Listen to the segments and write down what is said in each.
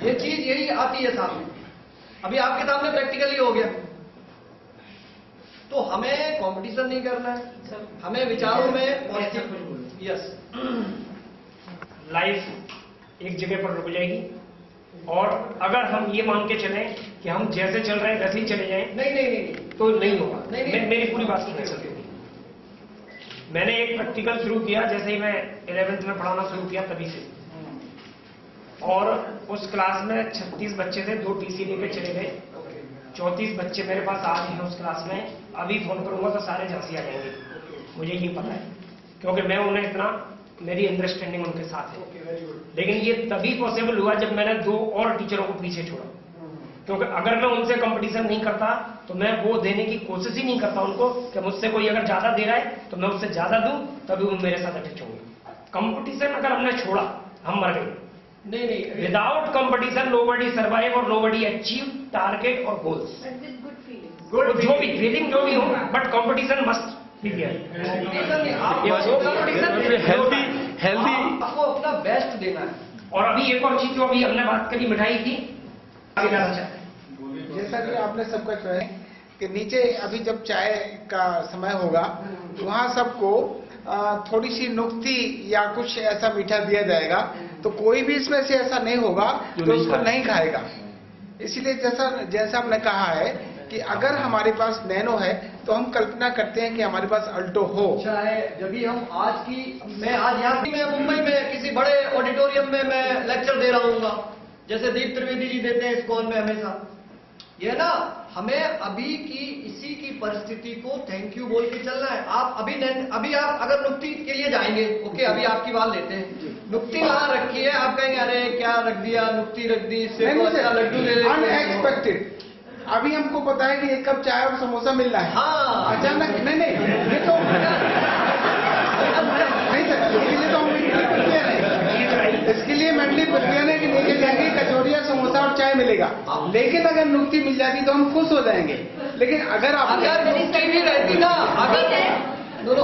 ये चीज यही आती है सामने। अभी आपके सामने प्रैक्टिकली हो गया। तो हमें कंपटीशन नहीं करना है, हमें विचारों में पॉजिटिव। यस, लाइफ एक जगह पर रुक जाएगी और अगर हम ये मान के चलें कि हम जैसे चल रहे हैं वैसे ही चले जाएं, नहीं, तो नहीं होगा। नहीं। मेरी पूरी बात सुनिए सर। मैंने एक प्रैक्टिकल शुरू किया जैसे ही मैं 11th में पढ़ाना शुरू किया तभी से, और उस क्लास में 36 बच्चे थे, 2 टीसी लेके चले गए। 34 बच्चे मेरे पास आज हैं उस क्लास में। अभी फोन करूंगा तो सारे झांसी आ जाएंगे, मुझे ये पता है, क्योंकि मैं उन्हें इतना, मेरी अंडरस्टैंडिंग उनके साथ है। लेकिन ये तभी पॉसिबल हुआ जब मैंने 2 और टीचरों को पीछे छोड़ा, क्योंकि अगर मैं उनसे कंपटीशन नहीं करता तो मैं वो देने की कोशिश ही नहीं करता उनको कि मुझसे कोई अगर ज्यादा दे रहा है तो मैं उससे ज्यादा दूं, तभी वो मेरे साथ अटैच होंगे। कंपटीशन अगर हमने छोड़ा, हम मर गए। नहीं। विदाउट कंपटीशन नोबडी सर्वाइव और नोबडी अचीव टारगेट और गोल्स। गुड जो भी फीलिंग जो भी हो, but competition must be there. Healthy आपको अपना बेस्ट देना है। और अभी एक और चीज जो अभी हमने बात करी मिठाई की, जैसा कि आपने सबका कहा है कि नीचे अभी जब चाय का समय होगा तो वहाँ सबको थोड़ी सी नुक्ती या कुछ ऐसा मीठा दिया जाएगा, तो कोई भी इसमें से ऐसा नहीं होगा जो उसको नहीं खाएगा। इसीलिए जैसा आपने कहा है कि अगर हमारे पास नैनो है तो हम कल्पना करते हैं कि हमारे पास अल्टो हो। चाहे जब भी हम मैं आज यहाँ मैं मुंबई में किसी बड़े ऑडिटोरियम में मैं लेक्चर दे रहा हूँ, जैसे दीप त्रिवेदी जी देते हैं इस्कॉन में हमेशा। ये ना, हमें अभी की इसी की परिस्थिति को थैंक यू बोल के चलना है। आप अभी आप अगर नुक्ति के लिए जाएंगे, ओके, अभी आपकी बात लेते हैं, नुक्ति वहां रखी है, आप कहेंगे अरे क्या रख दिया, नुक्ति रख दी, इससे अच्छा लड्डू ले लेते। अनएक्सपेक्टेड। अभी हमको पता है कि 1 कप चाय और समोसा मिल रहा है। हाँ, अचानक नहीं, ये तो नहीं सर, इसके लिए तो हम इसके लिए मेंटली प्रिपेयर है कि लेके जाएंगे कचौड़िया समोसा और चाय मिलेगा। लेकिन अगर नुक्ति मिल जाती तो हम खुश हो जाएंगे। लेकिन अगर नुक्ति भी रहती ना,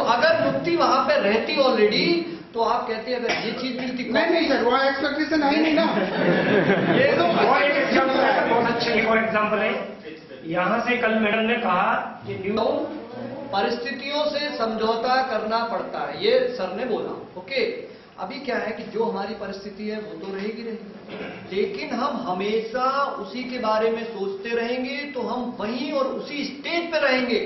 अगर नुक्ति वहां पे रहती ऑलरेडी, तो आप कहते हैं अगर ये चीज मिलती। नहीं सर, वहाँ एक्सपेक्टेशन है नहीं ना। ये तो और एक एग्जाम्पल है, बहुत अच्छा एक और एग्जाम्पल है। यहाँ से कल मैडम ने कहा कि परिस्थितियों से समझौता करना पड़ता है, ये सर ने बोला। ओके, अभी क्या है कि जो हमारी परिस्थिति है वो तो रहेगी, लेकिन हम हमेशा उसी के बारे में सोचते रहेंगे तो हम वहीं और उसी स्टेज पे रहेंगे।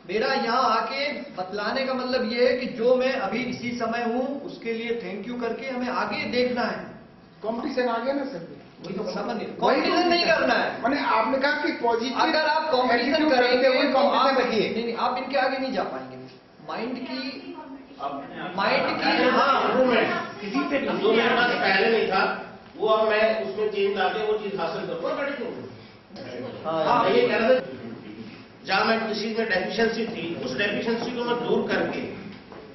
मेरा यहाँ आके बतलाने का मतलब ये है कि जो मैं अभी इसी समय हूँ उसके लिए थैंक यू करके हमें आगे देखना है। कंपटीशन आ गया ना सर, वही तो समझ कंपटीशन नहीं करना है। मैंने आपने कहा कि पॉजिटिव, अगर आप कंपटीशन करेंगे तो आप रखिए, नहीं, आप इनके आगे नहीं जा पाएंगे। माइंड की हाँ, किसी पे जो मेरे पास पहले नहीं था वो अब मैं उसमें चेंज लाके वो चीज हासिल करूंगा। बड़ी चीज ये कहना, जहां मैं किसी में डेफिशिएंसी थी, उस डेफिशिएंसी को मैं दूर करके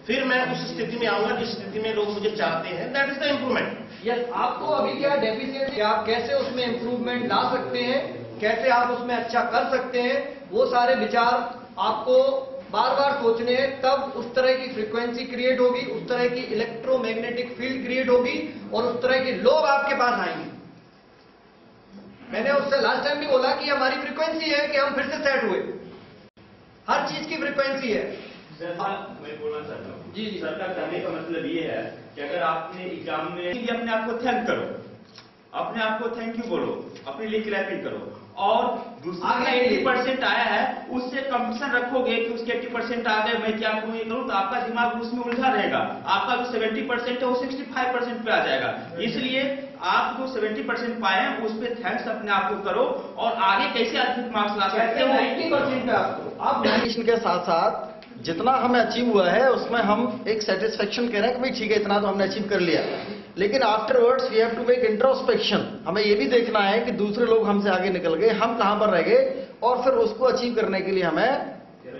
फिर मैं उस स्थिति में आऊंगा जिस स्थिति में लोग मुझे चाहते हैं। That is the improvement. Yes, आपको अभी क्या डेफिशिएंसी, आप कैसे उसमें इम्प्रूवमेंट ला सकते हैं, कैसे आप उसमें अच्छा कर सकते हैं, वो सारे विचार आपको बार बार सोचने हैं। तब उस तरह की फ्रीक्वेंसी क्रिएट होगी, उस तरह की इलेक्ट्रोमैग्नेटिक फील्ड क्रिएट होगी और उस तरह के लोग आपके पास आएंगे। मैंने उससे लास्ट टाइम भी बोला कि हमारी फ्रीक्वेंसी है कि हम फिर से सेट हुए। हर चीज की फ्रीक्वेंसी है। मैं बोलना चाहता हूँ जी, सर का कहने का मतलब ये है कि अगर आपने एग्जाम में अपने आप को थैंक करो, अपने आप को थैंक यू बोलो, अपने लिए क्लैपिंग करो, और दूसरा 80% आया है उससे कंपटीशन रखोगे कि उसके 80% आ गए, मैं क्या करूं ये करूं, तो आपका दिमाग उसमें उलझा रहेगा। आपका जो 70% है वो 65% पे आ जाएगा। इसलिए आप जो 70% पाए हैं उस पर थैंक्स अपने आप को करो और आगे कैसे अधिक मार्क्स ला सकते हो 90% पे आपको। आप मेडिटेशन के साथ साथ जितना हमें अचीव हुआ है उसमें हम एक सेटिस्फेक्शन कह रहे हैं कि भाई ठीक है इतना तो हमने अचीव कर लिया, लेकिन afterwards we have to make introspection. हमें ये भी देखना है कि दूसरे लोग हमसे आगे निकल गए, हम कहां पर रह गए, और फिर उसको अचीव करने के लिए हमें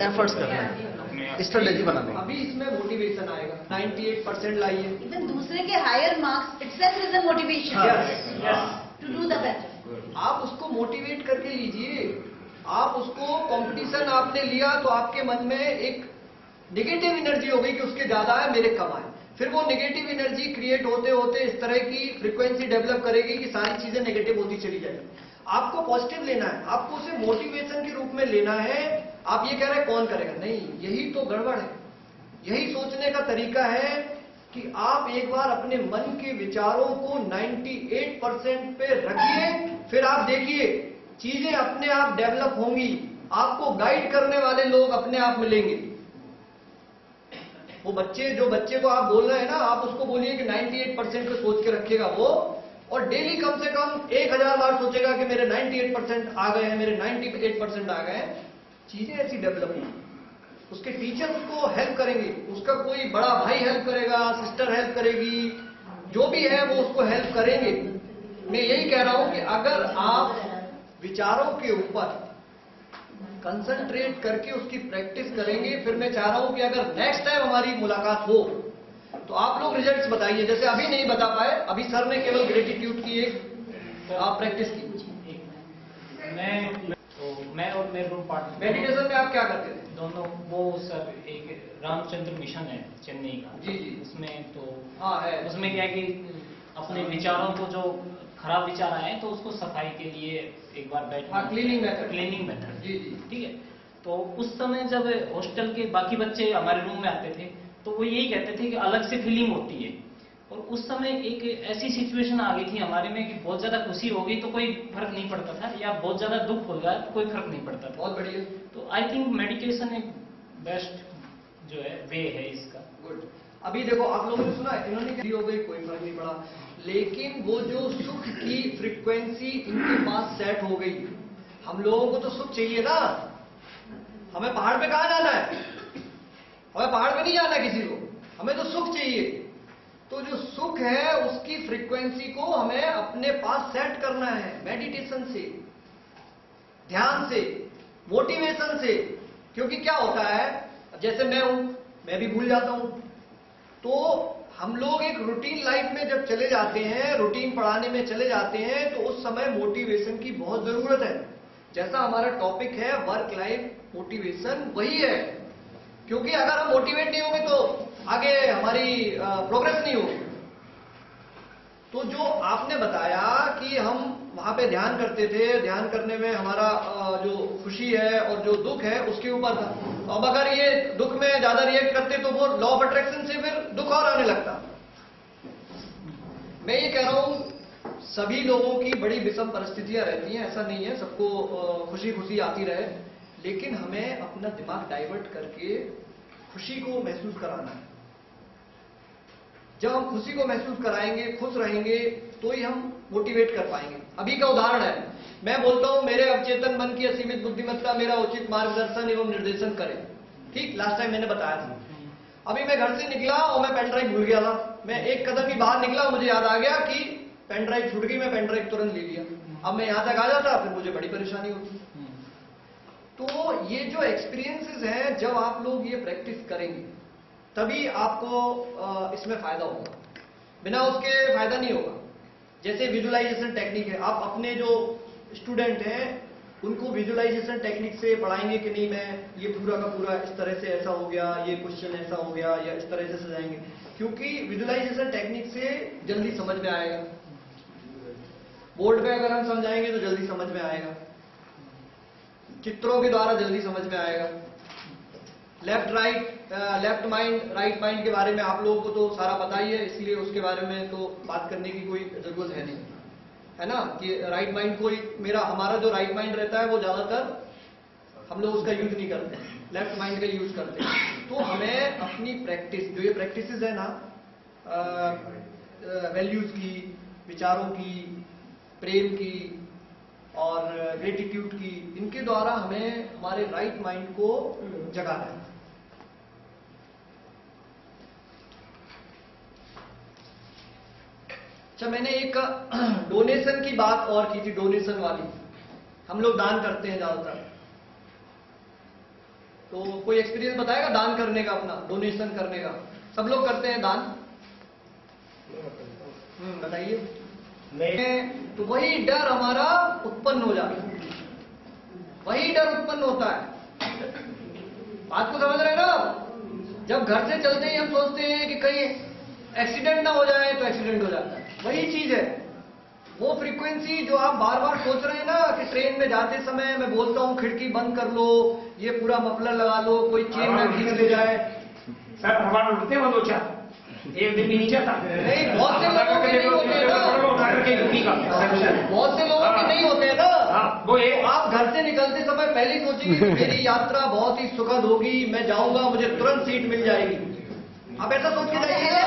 एफर्ट्स करना है, स्ट्रेटेजी बनाने। अभी इसमें मोटिवेशन आएगा। 98% लाइए। इवन दूसरे के higher marks itself is a motivation to do the better. आप उसको मोटिवेट करके लीजिए। आप उसको कंपटीशन आपने लिया तो आपके मन में एक नेगेटिव एनर्जी हो गई कि उसके ज्यादा है मेरे कम आए। फिर वो नेगेटिव एनर्जी क्रिएट होते होते इस तरह की फ्रीक्वेंसी डेवलप करेगी कि सारी चीजें नेगेटिव होती चली जाएगी। आपको पॉजिटिव लेना है, आपको उसे मोटिवेशन के रूप में लेना है। आप ये कह रहे हैं कौन करेगा, नहीं, यही तो गड़बड़ है। यही सोचने का तरीका है कि आप एक बार अपने मन के विचारों को 98% पे रखिए, फिर आप देखिए चीजें अपने आप डेवलप होंगी, आपको गाइड करने वाले लोग अपने आप मिलेंगे। वो जो बच्चे को आप बोल रहे हैं ना, आप उसको बोलिए कि 98% पे सोच के रखेगा वो, और डेली कम से कम 1000 बार सोचेगा कि मेरे 98% आ गए हैं, मेरे 98% आ गए हैं। चीजें ऐसी डेवलप होंगी। उसके टीचर उसको हेल्प करेंगे, उसका कोई बड़ा भाई हेल्प करेगा, सिस्टर हेल्प करेगी, जो भी है वो उसको हेल्प करेंगे। मैं यही कह रहा हूं कि अगर आप विचारों के ऊपर कंसंट्रेट करके उसकी प्रैक्टिस करेंगे, फिर मैं चाह रहा हूं कि अगर नेक्स्ट टाइम हमारी मुलाकात हो तो आप लोग रिजल्ट्स बताइए। जैसे अभी नहीं बता पाए, अभी सर ने केवल ग्रेटिट्यूड की एक आप प्रैक्टिस की। मैं और मेरे रूम पार्टनर मेडिटेशन में आप क्या करते थे? दोनों, वो सर एक रामचंद्र मिशन है चेन्नई का, जी जी, उसमें तो हाँ है, उसमें क्या है कि अपने विचारों को, जो खराब विचार आए तो उसको सफाई के लिए एक बार बैठना, क्लीनिंग मेथड, क्लीनिंग मेथड, जी जी, ठीक है। तो उस समय जब हॉस्टल के बाकी बच्चे हमारे रूम में आते थे तो वो यही कहते थे कि अलग से फीलिंग होती है। और उस समय एक ऐसी सिचुएशन आ गई थी हमारे में कि बहुत ज्यादा खुशी हो गई तो कोई फर्क नहीं पड़ता था, या बहुत ज्यादा दुख हो गया तो कोई फर्क नहीं पड़ता था। बहुत बढ़िया। तो आई थिंक मेडिटेशन एक बेस्ट जो है वे है इसका। गुड। अभी देखो आप लोगों ने सुना, इन्होंने क्या हो गई, कोई फर्क नहीं पड़ा, लेकिन वो जो सुख की फ्रीक्वेंसी इनके पास सेट हो गई। हम लोगों को तो सुख चाहिए ना, हमें पहाड़ पे कहां जाना है, हमें पहाड़ पे नहीं जाना किसी को, हमें तो सुख चाहिए। तो जो सुख है उसकी फ्रीक्वेंसी को हमें अपने पास सेट करना है, मेडिटेशन से, ध्यान से, मोटिवेशन से। क्योंकि क्या होता है, जैसे मैं हूं, मैं भी भूल जाता हूं। तो हम लोग एक रूटीन लाइफ में जब चले जाते हैं, रूटीन पढ़ाने में चले जाते हैं, तो उस समय मोटिवेशन की बहुत जरूरत है। जैसा हमारा टॉपिक है वर्क लाइफ मोटिवेशन, वही है। क्योंकि अगर हम मोटिवेट नहीं होंगे तो आगे हमारी प्रोग्रेस नहीं होगी। तो जो आपने बताया कि हम वहां पे ध्यान करते थे, ध्यान करने में हमारा जो खुशी है और जो दुख है उसके ऊपर था। अब अगर ये दुख में ज्यादा रिएक्ट करते तो वो लॉ ऑफ अट्रैक्शन से फिर दुख और आने लगता। मैं ये कह रहा हूं सभी लोगों की बड़ी विषम परिस्थितियां रहती हैं, ऐसा नहीं है सबको खुशी खुशी आती रहे, लेकिन हमें अपना दिमाग डाइवर्ट करके खुशी को महसूस कराना है। जब हम खुशी को महसूस कराएंगे, खुश रहेंगे, तो ही हम मोटिवेट कर पाएंगे। अभी का उदाहरण है, मैं बोलता हूं मेरे अवचेतन मन की असीमित बुद्धिमत्ता मेरा उचित मार्गदर्शन एवं निर्देशन करे। ठीक, लास्ट टाइम मैंने बताया था। अभी मैं घर से निकला और मैं पेन ड्राइव भूल गया था। मैं एक कदम ही बाहर निकला, मुझे याद आ गया कि पेन ड्राइव छूट गई, मैं पेन ड्राइव तुरंत ले लिया। अब मैं यहां तक आ जाता, फिर मुझे बड़ी परेशानी होती। तो ये जो एक्सपीरियंसेस हैं, जब आप लोग ये प्रैक्टिस करेंगे तभी आपको इसमें फायदा होगा, बिना उसके फायदा नहीं होगा। जैसे विजुअलाइजेशन टेक्निक है, आप अपने जो स्टूडेंट हैं उनको विजुअलाइजेशन टेक्निक से पढ़ाएंगे कि नहीं, मैं ये पूरा का पूरा इस तरह से ऐसा हो गया, ये क्वेश्चन ऐसा हो गया, या इस तरह से सजाएंगे, क्योंकि विजुअलाइजेशन टेक्निक से जल्दी समझ में आएगा। बोर्ड पे अगर हम समझाएंगे तो जल्दी समझ में आएगा, चित्रों के द्वारा जल्दी समझ में आएगा। लेफ्ट माइंड राइट माइंड के बारे में आप लोगों को तो सारा पता ही है, इसलिए उसके बारे में तो बात करने की कोई जरूरत है नहीं, है ना। कि राइट माइंड हमारा जो राइट माइंड रहता है वो ज्यादातर हम लोग उसका यूज नहीं करते, लेफ्ट माइंड का यूज करते हैं। तो हमें अपनी प्रैक्टिस, जो ये प्रैक्टिसेस है ना, वैल्यूज की, विचारों की, प्रेम की और ग्रेटिट्यूड की, इनके द्वारा हमें हमारे राइट माइंड को जगाना है। अच्छा, मैंने एक डोनेशन की बात और की थी, डोनेशन वाली। हम लोग दान करते हैं ज्यादातर, तो कोई एक्सपीरियंस बताएगा दान करने का, अपना डोनेशन करने का? सब लोग करते हैं दान, बताइए। तो वही डर हमारा उत्पन्न हो जाता है, वही डर उत्पन्न होता है। बात को समझ रहे हैं ना? जब घर से चलते ही हम सोचते हैं कि कहीं एक्सीडेंट ना हो जाए तो एक्सीडेंट हो जाता है, वही चीज है। वो फ्रीक्वेंसी जो आप बार बार सोच रहे हैं ना कि ट्रेन में जाते समय मैं बोलता हूँ खिड़की बंद कर लो, ये पूरा मफलर लगा लो, कोई चेन में खींच ले जाए। सर हवा उड़ते हो दो चार, एक दिन भी नहीं जाता। नहीं, बहुत से लोगों के नहीं होते हैं ना, बहुत से लोगों के नहीं होते हैं ना। वो एक आप घर से निकलते समय पहले ही सोचेंगे कि मेरी यात्रा बहुत ही सुखद होगी, मैं जाऊंगा मुझे तुरंत सीट मिल जाएगी। आप ऐसा सोच के जाइएगा।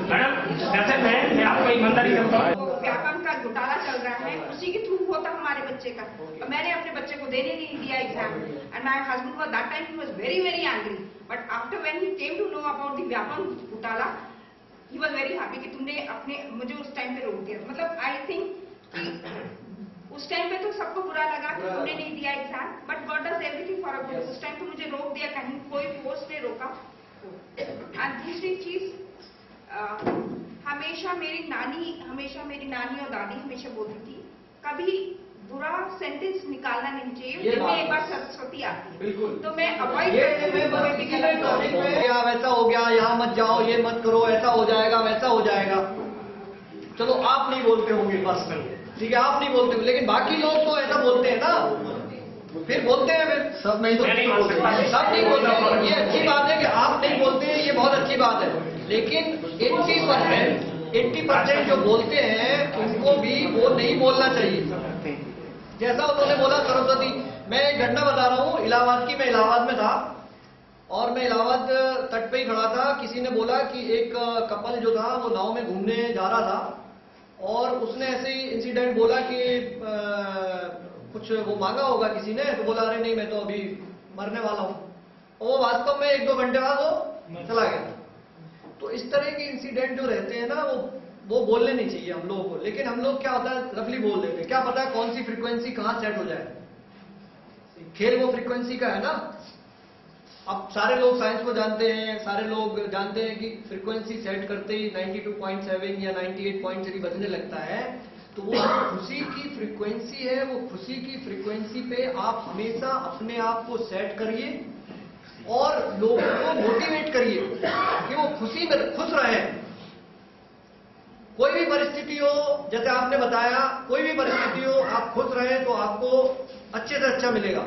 मैडम जैसे मैं आपको ईमानदारी करता हूँ, व्याकरण का घोटाला चल रहा है, उसी के थ्रू होता हमारे बच्चे का। मैंने अपने बच्चे को देने नहीं दिया exam, and my husband was that time he was very very angry, but after when he came to know about the व्याकरण घोटाला ही वाज वेरी हैप्पी कि तुमने अपने मुझे उस टाइम पे रोक दिया। मतलब आई थिंक उस टाइम पे तो सबको बुरा लगा कि तुमने नहीं दिया exam, but God does everything for a good. उस टाइम पे मुझे रोक दिया, कहीं कोई फोर्स ने रोका। एंड दूसरी चीज, हमेशा मेरी नानी और दादी हमेशा बोलती थी कभी बुरा सेंटेंस निकालना नहीं चाहिए, जिसमें एक बार सरस्वती आती है। बिल्कुल। तो मैं अवॉइड वैसा हो गया, यहाँ मत जाओ, ये मत करो, ऐसा हो जाएगा, वैसा हो जाएगा। चलो आप नहीं बोलते होंगे बस, ठीक है, आप नहीं बोलते हो, लेकिन बाकी लोग तो ऐसा बोलते हैं ना, फिर बोलते हैं, फिर सब नहीं तो मैं नहीं बोल सकता। सब नहीं बोलते हैं। ये अच्छी बात है कि आप नहीं बोलते हैं, ये बहुत अच्छी बात है। लेकिन 80% जो बोलते हैं उनको भी वो नहीं बोलना चाहिए। जैसा उन्होंने बोला सरस्वती, मैं एक घटना बता रहा हूँ इलाहाबाद की। मैं इलाहाबाद में था और मैं इलाहाबाद तट पे ही खड़ा था। किसी ने बोला कि एक कपल जो था वो नाव में घूमने जा रहा था और उसने ऐसे ही इंसिडेंट बोला कि कुछ वो मांगा होगा किसी ने, तो बोला अरे नहीं मैं तो अभी मरने वाला हूँ, और वो वास्तव में 1-2 घंटे बाद वो चला गया। तो इस तरह के इंसिडेंट जो रहते हैं ना वो बोलने नहीं चाहिए हम लोगों को। लेकिन हम लोग क्या होता है रफली बोल देते हैं, क्या पता है कौन सी फ्रीक्वेंसी कहाँ सेट हो जाए। खेल वो फ्रीक्वेंसी का है ना। अब सारे लोग साइंस को जानते हैं, सारे लोग जानते हैं कि फ्रीक्वेंसी सेट करते ही 92.7 या 98.3 बजने लगता है, तो वो खुशी की फ्रीक्वेंसी है। वो खुशी की फ्रीक्वेंसी पे आप हमेशा अपने आप को सेट करिए और लोगों को मोटिवेट करिए कि वो खुशी में खुश रहें। कोई भी परिस्थिति हो, जैसे आपने बताया, कोई भी परिस्थिति हो आप खुश रहें तो आपको अच्छे से अच्छा मिलेगा।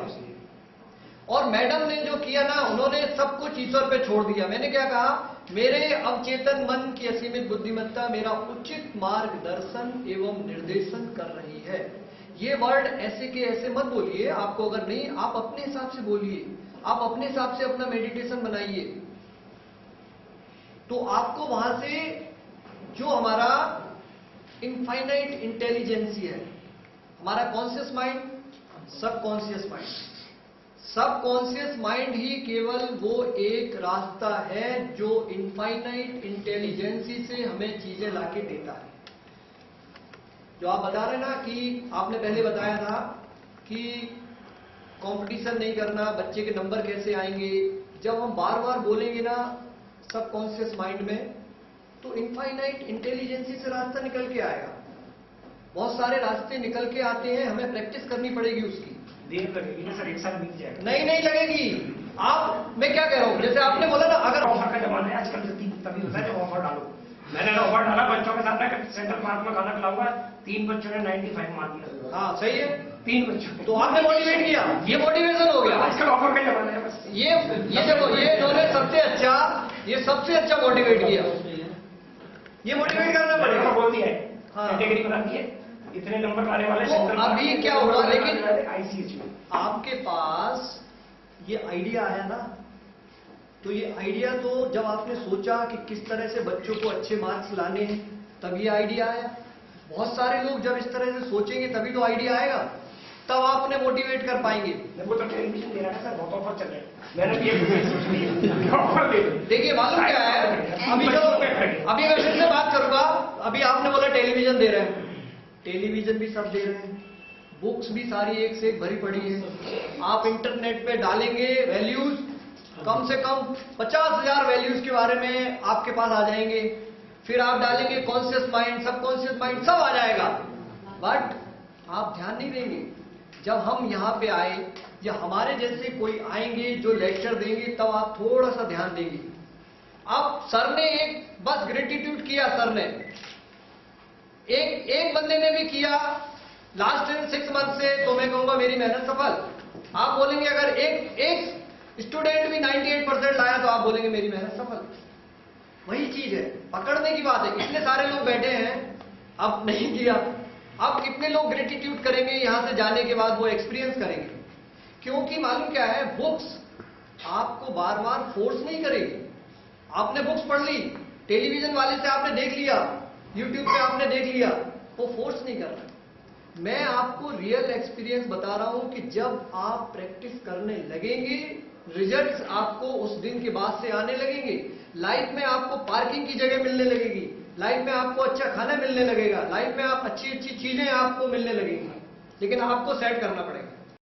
और मैडम ने जो किया ना, उन्होंने सब कुछ ईश्वर पे छोड़ दिया। मैंने क्या कहा, मेरे अवचेतन मन की असीमित बुद्धिमत्ता मेरा उचित मार्गदर्शन एवं निर्देशन कर रही है। ये वर्ड ऐसे के ऐसे मत बोलिए, आपको अगर नहीं, आप अपने हिसाब से बोलिए, आप अपने हिसाब से अपना मेडिटेशन बनाइए, तो आपको वहां से जो हमारा इनफाइनाइट इंटेलिजेंसी है, हमारा conscious mind, subconscious mind, subconscious mind ही केवल वो एक रास्ता है जो इनफाइनाइट इंटेलिजेंसी से हमें चीजें लाके देता है। जो आप बता रहे ना कि आपने पहले बताया था कि कंपटीशन नहीं करना, बच्चे के नंबर कैसे आएंगे, जब हम बार बार बोलेंगे ना सबकॉन्शियस माइंड में, तो इनफाइनाइट इंटेलिजेंसी से रास्ता निकल के आएगा। बहुत सारे रास्ते निकल के आते हैं, हमें प्रैक्टिस करनी पड़ेगी उसकी। देर लगेगी ना सर, 1 साल बीत जाएगा। नहीं लगेगी। आप, मैं क्या कह रहा हूं, जैसे आपने बोला ना, अगर ऑफर का जमाना है आजकल, तभी होता है जब ऑफर डालो। मैंने ऑफर डाला बच्चों के साथ में, सेंट्रल पार्क में खाना खिलाऊंगा, 3 बच्चों ने 95 मार दिया। हाँ सही है, 3 बच्चों। तो आपने मोटिवेट किया, ये मोटिवेशन हो गया। आजकल ऑफर का जमाना है बस। ये देखो, ये इन्होंने सबसे अच्छा मोटिवेट किया। ये मोटिवेट करना पड़ेगा। बोलती है हाँ, कैटेगरी बनाती है, इतने नंबर लाने वाले। तो अभी क्या हुआ, लेकिन आईसीएसयू आपके पास ये आइडिया है ना, तो ये आइडिया तो जब आपने सोचा कि किस तरह से बच्चों को अच्छे मार्क्स लाने हैं, तब ये आइडिया आया। बहुत सारे लोग जब इस तरह से सोचेंगे तभी तो आइडिया आएगा, तब आप उन्हें मोटिवेट कर पाएंगे। वो तो टेलीविजन दे रहा है सर, बहुत ऑफर चल रहे हैं। मैंने भी एक सोच लिया ऑफर दे। देखिए मालूम क्या है, अभी मैं फिर से बात करूंगा। अभी आपने बोला टेलीविजन दे रहे हैं, टेलीविजन भी सब दे रहे हैं, बुक्स भी सारी एक से एक भरी पड़ी है। आप इंटरनेट पे डालेंगे वैल्यूज, कम से कम 50,000 वैल्यूज के बारे में आपके पास आ जाएंगे। फिर आप डालेंगे कॉन्शियस माइंड, सबकॉन्शियस माइंड, सब आ जाएगा। बट आप ध्यान नहीं देंगे। जब हम यहाँ पे आए या हमारे जैसे कोई आएंगे जो लेक्चर देंगे, तब आप थोड़ा सा ध्यान देंगे। अब सर ने एक बस ग्रेटिट्यूड किया, सर ने एक बंदे ने भी किया लास्ट 6 मंथ से, तो मैं कहूंगा मेरी मेहनत सफल। आप बोलेंगे अगर एक स्टूडेंट भी 98% लाया तो आप बोलेंगे मेरी मेहनत सफल। वही चीज है, पकड़ने की बात है। इतने सारे लोग बैठे हैं, अब नहीं किया, अब कितने लोग ग्रेटिट्यूड करेंगे यहां से जाने के बाद, वो एक्सपीरियंस करेंगे। क्योंकि मालूम क्या है, बुक्स आपको बार बार फोर्स नहीं करेगी। आपने बुक्स पढ़ ली, टेलीविजन वाले से आपने देख लिया, यूट्यूब पे आपने देख लिया, वो फोर्स नहीं कर रहा। मैं आपको रियल एक्सपीरियंस बता रहा हूं कि जब आप प्रैक्टिस करने लगेंगे, रिजल्ट्स आपको उस दिन के बाद से आने लगेंगे। लाइफ में आपको पार्किंग की जगह मिलने लगेगी, लाइफ में आपको अच्छा खाना मिलने लगेगा, लाइफ में आप अच्छी अच्छी चीजें आपको मिलने लगेंगी, लेकिन आपको सेट करना पड़ेगा।